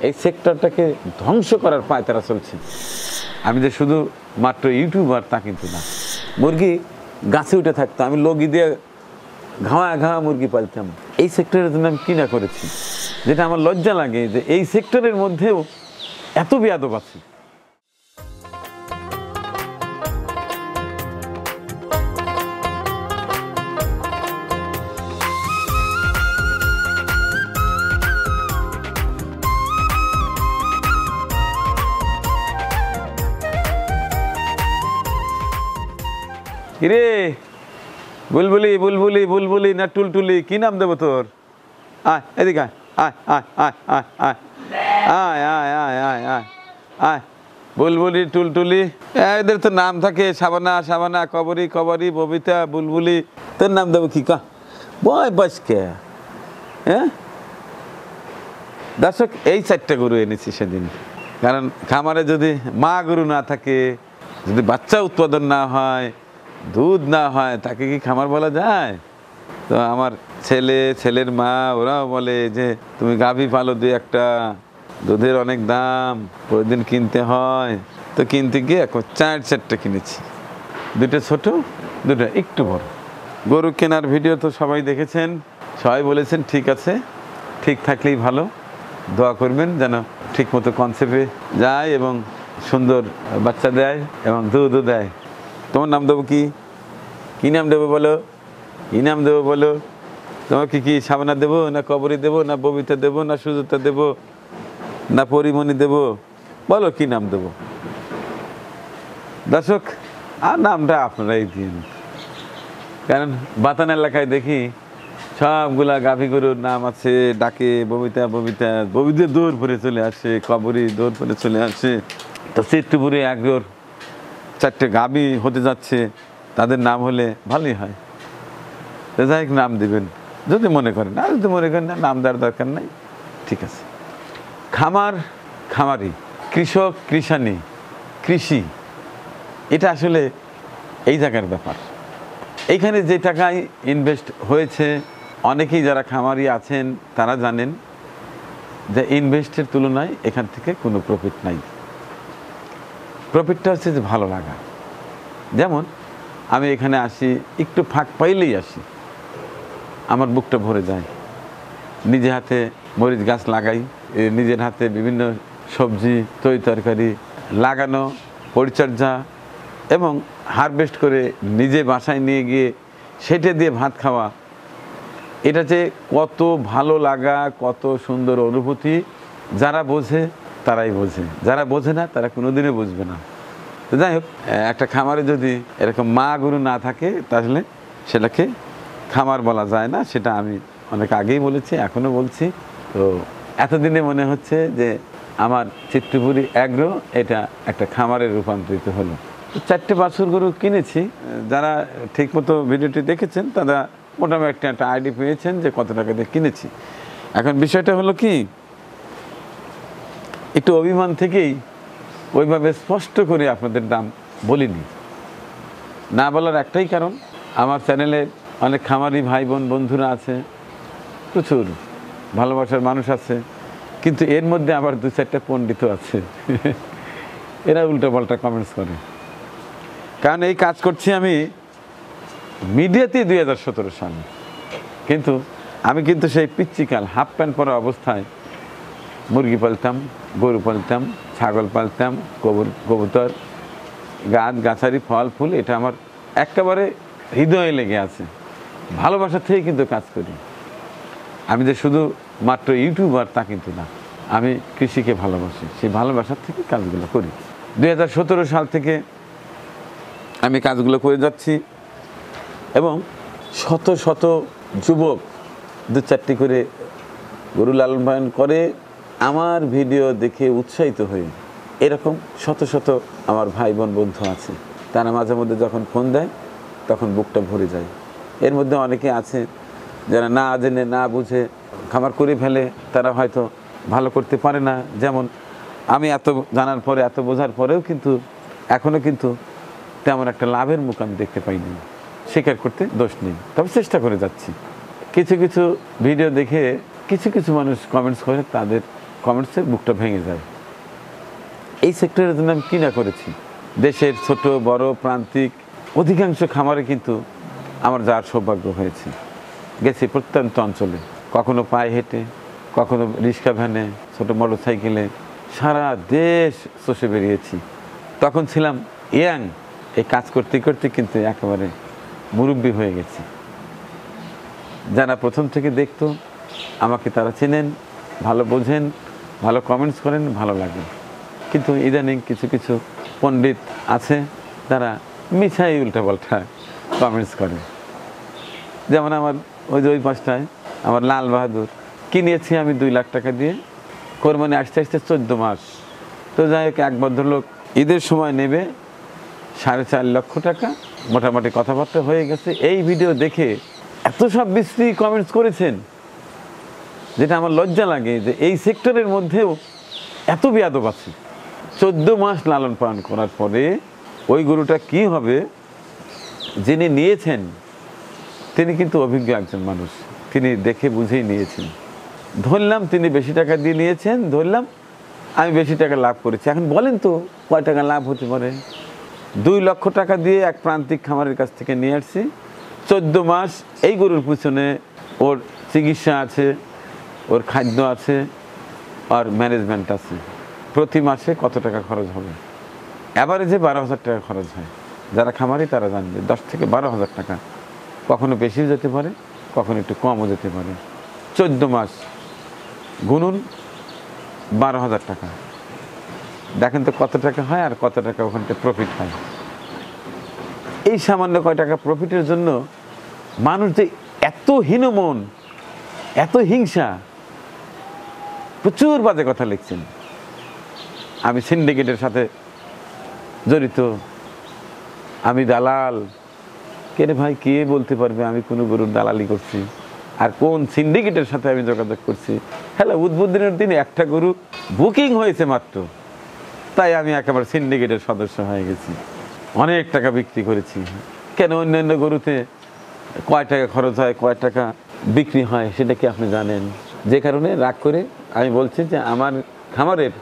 এই সেক্টরটাকে ধ্বংস করার পায়তারা চলছে। আমি যে শুধু মাত্র ইউটিউবার তা কিন্তু না, মুরগি গাছে উঠে থাকতো, আমি লগি দিয়ে ঘাওয়া ঘাওয়া মুরগি পালতাম। এই সেক্টরের জন্য আমি কিনা করেছি, যেটা আমার লজ্জা লাগে যে এই সেক্টরের মধ্যেও এত বেয়াদব আছে। কিরে বুলবুলি বুলবুলি বুলবুলি না টুলটুলি, কি নাম দেবো তোর? আয় এদিকে আয় আয় আয় আয় আয় আয় আয় আয় আয় আয় আয় বুলবুলি টুলটুলি, এদের তো নাম থাকে, সাবানা সাবানা, কবরি কবরি, ববিতা, বুলবুলি। তোর নাম দেবো কি কা বয় বাসকে? হ্যাঁ দর্শক, এই 4টা গরু এনেছি সেদিন, কারণ খামারে যদি মা গরু না থাকে, যদি বাচ্চা উৎপাদন না হয়, দুধ না হয়, তাকে কি খামার বলা যায়? তো আমার ছেলে, ছেলের মা, ওরাও বলে যে তুমি গাভী পালো, 2-1টা, দুধের অনেক দাম, প্রতিদিন কিনতে হয়। তো কিনতে গিয়ে 4টা কিনেছি, 2টা ছোট, 2টা একটু বড়। গরু কেনার ভিডিও তো সবাই দেখেছেন, সবাই বলেছেন ঠিক আছে, ঠিক থাকলেই ভালো। দোয়া করবেন যেন ঠিক মতো কনসেপ্টে যায় এবং সুন্দর বাচ্চা দেয় এবং দুধও দেয়। তোমার নাম দেবো কি? কী নাম দেবো বলো? কী নাম দেবো বলো? তোমাকে কি সাবানা দেবো, না কবরী দেবো, না ববিতা দেবো, না সুজাতা দেবো, না পরিমণি দেবো? বলো কি নাম দেবো? দর্শক, আর নামটা আপনারাই দিন, কারণ বাতান এলাকায় দেখি সবগুলা গাভী গরুর নাম আছে, ডাকে ববিতা ববিতা, ববিতা দৌড় পরে চলে আসে, কবরী দৌড় পরে চলে আসে। তো চিত্তপুরে একজোর 4টে গাভী হতে যাচ্ছে, তাদের নাম হলে ভালোই হয়। যাই হোক, নাম দিবেন যদি মনে করেন, আর যদি মনে করেন না নাম দেওয়ার দরকার নাই, ঠিক আছে। খামার, খামারি, কৃষক, কৃষানি, কৃষি, এটা আসলে এই জায়গার ব্যাপার। এইখানে যে টাকায় ইনভেস্ট হয়েছে, অনেকেই যারা খামারি আছেন তারা জানেন যে ইনভেস্টের তুলনায় এখান থেকে কোনো প্রফিট নাই। প্রফিটটা হচ্ছে যে ভালো লাগা। যেমন আমি এখানে আসি, একটু ফাঁক পাইলেই আসি, আমার বুকটা ভরে যায়। নিজে হাতে মরিচ গাছ লাগাই, নিজের হাতে বিভিন্ন সবজি তরকারি লাগানো, পরিচর্যা এবং হারভেস্ট করে নিজে বাসায় নিয়ে গিয়ে সেটা দিয়ে ভাত খাওয়া, এটা যে কত ভালো লাগা, কত সুন্দর অনুভূতি, যারা বোঝে তারাই বোঝে, যারা বোঝে না তারা কোনোদিনও বুঝবে না। তো যাই হোক, একটা খামারে যদি এরকম মা গরু না থাকে তাহলে সেটাকে খামার বলা যায় না। সেটা আমি অনেক আগেই বলেছি, এখনও বলছি। তো এতদিনে মনে হচ্ছে যে আমার চিত্তপুরি অ্যাগ্রো এটা একটা খামারে রূপান্তরিত হলো। 4টে বাছুর গরু কিনেছি। যারা ঠিকমতো ভিডিওটি দেখেছেন তারা মোটামুটি একটা আইডিয়া পেয়েছেন যে কত টাকা দিয়ে কিনেছি। এখন বিষয়টা হলো কি, একটু অভিমান থেকেই ওইভাবে স্পষ্ট করে আপনাদের দাম বলিনি। না বলার একটাই কারণ, আমার চ্যানেলে অনেক খামারি ভাই বোন বন্ধুরা আছে, প্রচুর ভালোবাসার মানুষ আছে, কিন্তু এর মধ্যে আবার 2-4টা পণ্ডিত আছে এরা উল্টোপাল্টা কমেন্টস করে। কারণ এই কাজ করছি আমি মিডিয়াতেই 2017 সালে, কিন্তু আমি কিন্তু সেই পিচ্চিকাল হাফ প্যান্ট পরা অবস্থায় মুরগি পালতাম, গরু পালতাম, ছাগল পালতাম, কবুতর, গাছ গাছারি, ফল ফুল, এটা আমার একেবারে হৃদয়ে লেগে আছে। ভালোবাসার থেকে কিন্তু কাজ করি। আমি যে শুধু মাত্র ইউটিউবার তা কিন্তু না, আমি কৃষিকে ভালোবাসি, সেই ভালোবাসার থেকে কাজগুলো করি। 2017 সাল থেকে আমি কাজগুলো করে যাচ্ছি এবং শত শত যুবক 2-4টি করে গরু লালন পালন করে আমার ভিডিও দেখে উৎসাহিত হয়ে, এরকম শত শত আমার ভাই বোন বন্ধু আছে। তারা মাঝে মধ্যে যখন ফোন দেয় তখন বুকটা ভরে যায়। এর মধ্যে অনেকে আছে যারা না জেনে না বুঝে খামার করে ফেলে, তারা হয়তো ভালো করতে পারে না। যেমন আমি এত জানার পরে, এত বোঝার পরেও কিন্তু এখনও কিন্তু তেমন একটা লাভের মুখ আমি দেখতে পাইনি। স্বীকার করতে দোষ নেই, তবে চেষ্টা করে যাচ্ছি। কিছু কিছু ভিডিও দেখে কিছু কিছু মানুষ কমেন্টস করে, তাদের কমেন্টসে বুকটা ভেঙে যায়। এই সেক্টরের জন্য আমি কী না করেছি। দেশের ছোট বড় প্রান্তিক অধিকাংশ খামারে কিন্তু আমার যাওয়ার সৌভাগ্য হয়েছে। গেছি প্রত্যন্ত অঞ্চলে, কখনো পায়ে হেঁটে, কখনো রিক্সা ভ্যানে, ছোটো মোটর সাইকেলে, সারা দেশ চষে বেরিয়েছি। তখন ছিলাম ইয়াং, এই কাজ করতে করতে কিন্তু একেবারে মুরব্বি হয়ে গেছি। যারা প্রথম থেকে দেখতো আমাকে তারা চেনেন, ভালো বোঝেন, ভালো কমেন্টস করেন, ভালো লাগে। কিন্তু ইদানিং কিছু কিছু পণ্ডিত আছে তারা মিছাই উল্টাপাল্টা কমেন্টস করে। যেমন আমার ওই পাশটায় আমার লাল বাহাদুর কিনেছি আমি 2 লাখ টাকা দিয়ে, কোরবানি আসতে আসতে 14 মাস। তো যাই হোক, এক ভদ্রলোক ঈদের সময় নেবে 4.5 লক্ষ টাকা, মোটামুটি কথাবার্তা হয়ে গেছে। এই ভিডিও দেখে এত সব বিশ্রী কমেন্টস করেছেন যেটা আমার লজ্জা লাগে যে এই সেক্টরের মধ্যেও এত বেয়াদব আছে। 14 মাস লালন পালন করার পরে ওই গরুটা কি হবে, যিনি নিয়েছেন তিনি কিন্তু অভিজ্ঞ একজন মানুষ, তিনি দেখে বুঝেই নিয়েছেন। ধরলাম তিনি বেশি টাকা দিয়ে নিয়েছেন, ধরলাম আমি বেশি টাকা লাভ করেছি। এখন বলেন তো কয় টাকা লাভ হতে পারে? 2 লক্ষ টাকা দিয়ে এক প্রান্তিক খামারের কাছ থেকে নিয়ে আসছি। 14 মাস এই গরুর পিছনে ওর চিকিৎসা আছে, ওর খাদ্য আছে, আর ম্যানেজমেন্ট আছে। প্রতি মাসে কত টাকা খরচ হবে? অ্যাভারেজে 12,000 টাকা খরচ হয়। যারা খামারি তারা জানবে, 10 থেকে 12,000 টাকা। কখনো বেশিও যেতে পারে, কখনো একটু কমও যেতে পারে। 14 মাস গুনুন 12,000 টাকা, দেখেন তো কত টাকা হয় আর কত টাকা ওখান থেকে প্রফিট হয়। এই সামান্য কয় টাকা প্রফিটের জন্য মানুষ যে এত হীনমন, এত হিংসা, প্রচুর বাজে কথা লিখছেন। আমি সিন্ডিকেটের সাথে জড়িত, আমি দালাল। কে রে ভাই, কে বলতে পারবে আমি কোনো গরুর দালালি করছি আর কোন সিন্ডিকেটের সাথে আমি যোগাযোগ করছি? হ্যালো, উদ্বোধনের দিন একটা গরু বুকিং হয়েছে মাত্র, তাই আমি একেবারে সিন্ডিকেটের সদস্য হয়ে গেছি। অনেক টাকা বিক্রি করেছি। কেন অন্যান্য গরুতে কয় টাকা খরচ হয়, কয় টাকা বিক্রি হয় সেটা কি আপনি জানেন? যে কারণে রাগ করে আমি বলছি যে আমার খামারের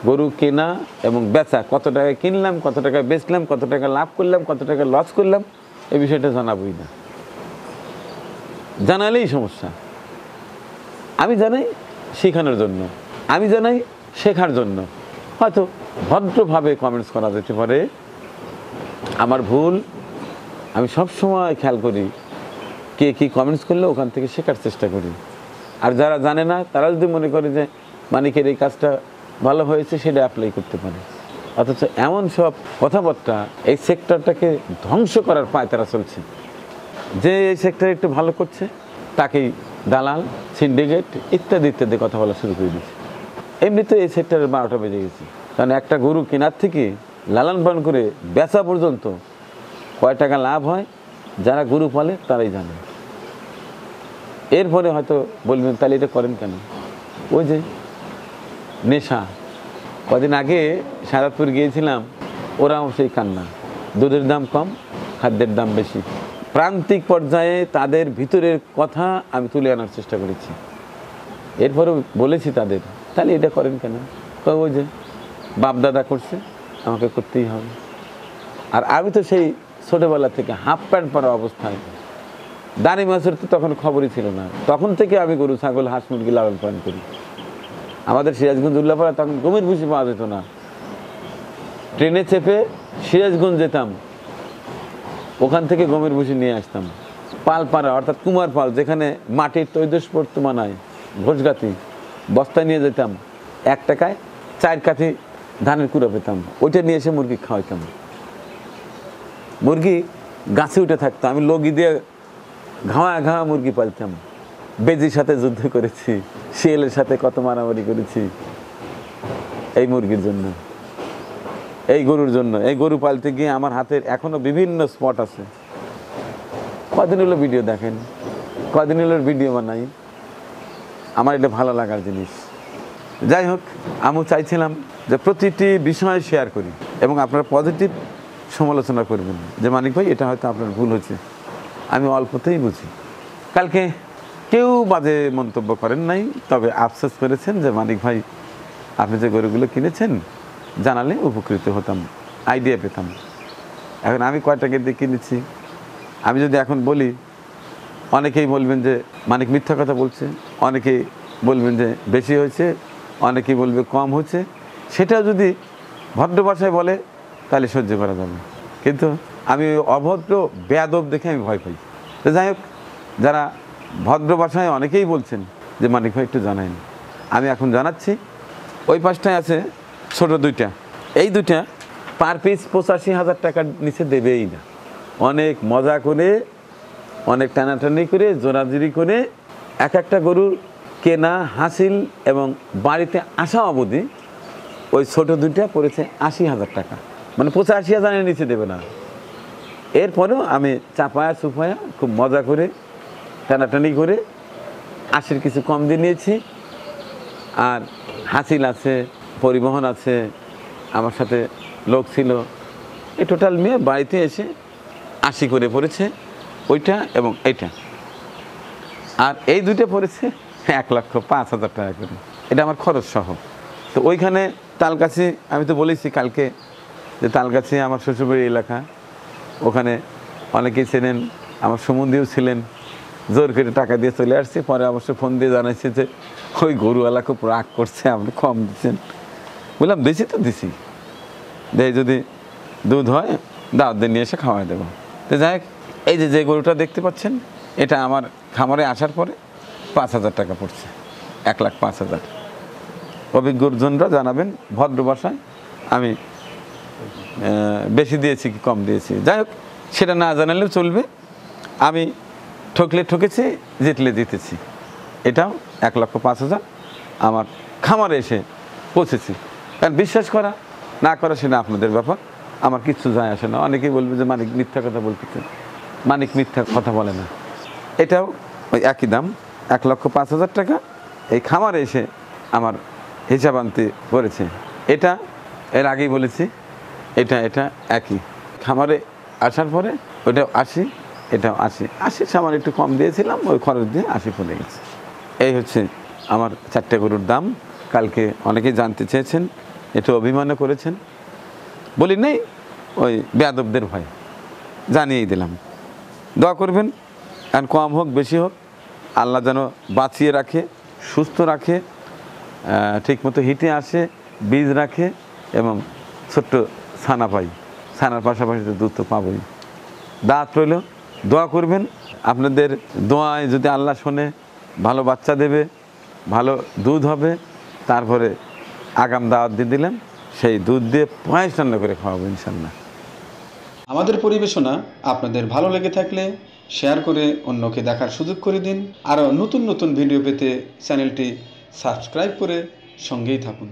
গরু কেনা এবং বেচা, কত টাকায় কিনলাম, কত টাকায় বেচলাম, কত টাকা লাভ করলাম, কত টাকা লস করলাম, এই বিষয়টা জানাবই না। জানালেই সমস্যা। আমি জানাই শেখানোর জন্য, আমি জানাই শেখার জন্য। হয়তো ভদ্রভাবে কমেন্টস করা যেতে পারে, আমার ভুল। আমি সবসময় খেয়াল করি কে কী কমেন্টস করলে ওখান থেকে শেখার চেষ্টা করি। আর যারা জানে না তারা যদি মনে করে যে মানিকের এই কাজটা ভালো হয়েছে, সেটা অ্যাপ্লাই করতে পারে। অথচ এমন সব কথাবার্তা এই সেক্টরটাকে ধ্বংস করার পায়তারা চলছে। যে এই সেক্টরে একটু ভালো করছে তাকেই দালাল, সিন্ডিকেট ইত্যাদি ইত্যাদি কথা বলা শুরু করে দিচ্ছে। এমনিতে এই সেক্টরের 12টা বেজে গেছে। কারণ একটা গরু কেনার থেকে লালন পালন করে বেচা পর্যন্ত কয় টাকা লাভ হয় যারা গরু পালে তারাই জানে। এরপরে হয়তো বলবেন তাহলে এটা করেন কেন? ওই যে নেশা। কদিন আগে সারাপুর গিয়েছিলাম, ওরাও সেই কান্না। দুধের দাম কম, খাদ্যের দাম বেশি। প্রান্তিক পর্যায়ে তাদের ভিতরের কথা আমি তুলে আনার চেষ্টা করেছি। এরপরেও বলেছি তাদের, তাহলে এটা করেন কেন? ওই যে বাপদাদা করছে, আমাকে করতেই হবে। আর আমি তো সেই ছোটোবেলা থেকে হাফ প্যান্ট পরা অবস্থায়, দাড়ি মাছের তো তখন খবরই ছিল না, তখন থেকে আমি গরু, ছাগল, হাঁস, মুরগি লালন পালন করি। আমাদের সিরাজগঞ্জ উল্লাপাড়া তখন গমের ভুসি পাওয়া যেত না। ট্রেনে চেপে সিরাজগঞ্জ যেতাম, ওখান থেকে গমের ভুসি নিয়ে আসতাম। পালপাড়া অর্থাৎ কুমার পাল, যেখানে মাটির তৈদস পড়তো মানায়, ঘোষগাতি, বস্তায় নিয়ে যেতাম। 1 টাকায় 4 কাঠি ধানের কুড়া পেতাম, ওইটা নিয়ে এসে মুরগি খাওয়াইতাম। মুরগি গাছে উঠে থাকতো, আমি লগি দিয়ে ঘাওয়া ঘাওয়া মুরগি পালতাম। বেজির সাথে যুদ্ধ করেছি, শিয়ালের সাথে কত মারামারি করেছি এই মুরগির জন্য, এই গরুর জন্য। এই গরু পালতে গিয়ে আমার হাতের এখনো বিভিন্ন স্পট আছে। কদিন হলো ভিডিও দেখেন, কদিন হলো ভিডিও বানাই। আমার এটা ভালো লাগার জিনিস। যাই হোক, আমি চাইছিলাম যে প্রতিটি বিষয় শেয়ার করি এবং আপনারা পজিটিভ সমালোচনা করবেন যে মানিক ভাই এটা হয়তো আপনার ভুল হচ্ছে, আমি অল্পতেই বুঝি। কালকে কেউ বাজে মন্তব্য করেন নাই, তবে আফসোস করেছেন যে মানিক ভাই আপনি যে গরুগুলো কিনেছেন জানালে উপকৃত হতাম, আইডিয়া পেতাম। এখন আমি কয় টাকা দিয়ে কিনেছি আমি যদি এখন বলি, অনেকেই বলবেন যে মানিক মিথ্যা কথা বলছে, অনেকেই বলবেন যে বেশি হয়েছে, অনেকেই বলবে কম হচ্ছে। সেটা যদি ভদ্র ভাষায় বলে তাহলে সহ্য করা যাবে, কিন্তু আমি অভদ্র বেয়াদব দেখে আমি ভয় পাই। তো যাই হোক, যারা ভদ্র ভাষায় অনেকেই বলছেন যে মানিক ভাই একটু জানাইন, আমি এখন জানাচ্ছি। ওই পাশটায় আছে ছোট দুইটা, এই দুইটা পার পিস 85,000 টাকার নিচে দেবেই না। অনেক মজা করে, অনেক টানাটানি করে, জোরাজুরি করে এক একটা গরুর কেনা হাসিল এবং বাড়িতে আসা অবধি ওই ছোট দুইটা পড়েছে 80,000 টাকা, মানে 85,000-এর নিচে দেবে না। এরপরেও আমি চাপায়া চুপায়া খুব মজা করে টানাটানি করে 80 কিছু কম দিয়ে নিয়েছি। আর হাসিল আছে, পরিবহন আছে, আমার সাথে লোক ছিল, এই টোটাল মিলে বাড়িতে এসে 80 করে পড়েছে ওইটা এবং এইটা। আর এই দুইটা পড়েছে 1,05,000 টাকা করে, এটা আমার খরচ সহ। তো ওইখানে তালগাছি, আমি তো বলেছি কালকে যে তালগাছি আমার শ্বশুরবাড়ি এলাকা, ওখানে অনেকেই ছিলেন, আমার সম্বন্ধীও ছিলেন। জোর করে টাকা দিয়ে চলে আসছি, পরে অবশ্য ফোন দিয়ে জানাইছি যে ওই গরুওয়ালা খুব রাগ করছে, আপনি কম দিচ্ছেন। বললাম দিছি তো দিছি, দেয় যদি দুধ হয় দাওয়াত দিয়ে নিয়ে এসে খাওয়াই দেবো। তো যাই হোক, এই যে গরুটা দেখতে পাচ্ছেন, এটা আমার খামারে আসার পরে 5,000 টাকা পড়ছে, 1,05,000। অভিজ্ঞজনরা জানাবেন ভদ্র ভাষায় আমি বেশি দিয়েছি কি কম দিয়েছি। যাই হোক, সেটা না জানালেও চলবে। আমি ঠকলে ঠকেছি, জিতলে জিতেছি। এটাও 1,05,000 আমার খামারে এসে পৌঁছেছি। কারণ বিশ্বাস করা না করা সেটা আপনাদের ব্যাপার, আমার কিচ্ছু যায় আসে না। অনেকেই বলবে যে মানিক মিথ্যা কথা বলতেছে, মানিক মিথ্যা কথা বলে না। এটাও ওই একই দাম, 1,05,000 টাকা এই খামারে এসে আমার হিসাব আনতে পড়েছে। এটা এর আগেই বলেছি, এটা একই খামারে আসার পরে ওইটাও 80, এটাও 80 সামান্য একটু কম দিয়েছিলাম, ওই খরচ দিয়ে 80 পড়ে গেছে। এই হচ্ছে আমার 4টে গরুর দাম। কালকে অনেকেই জানতে চেয়েছেন, একটু অভিমানও করেছেন, বলি নেই ওই বেয়াদবদের ভয়, জানিয়েই দিলাম। দোয়া করবেন, কারণ কম হোক বেশি হোক আল্লাহ যেন বাঁচিয়ে রাখে, সুস্থ রাখে, ঠিকমতো হিটে আসে, বীজ রাখে এবং ছোট্ট ছানা পাই। ছানার পাশাপাশি তো দুধ তো পাবই। দাঁত রইল, দোয়া করবেন। আপনাদের দোয়ায় যদি আল্লাহ শোনে, ভালো বাচ্চা দেবে, ভালো দুধ হবে। তারপরে আগাম দাওয়াত দিয়ে দিলেন, সেই দুধ দিয়ে পায়েস রান্না করে খাওয়াবো ইনশাল্লাহ। আমাদের পরিবেশনা আপনাদের ভালো লেগে থাকলে শেয়ার করে অন্যকে দেখার সুযোগ করে দিন। আরও নতুন নতুন ভিডিও পেতে চ্যানেলটি সাবস্ক্রাইব করে সঙ্গেই থাকুন।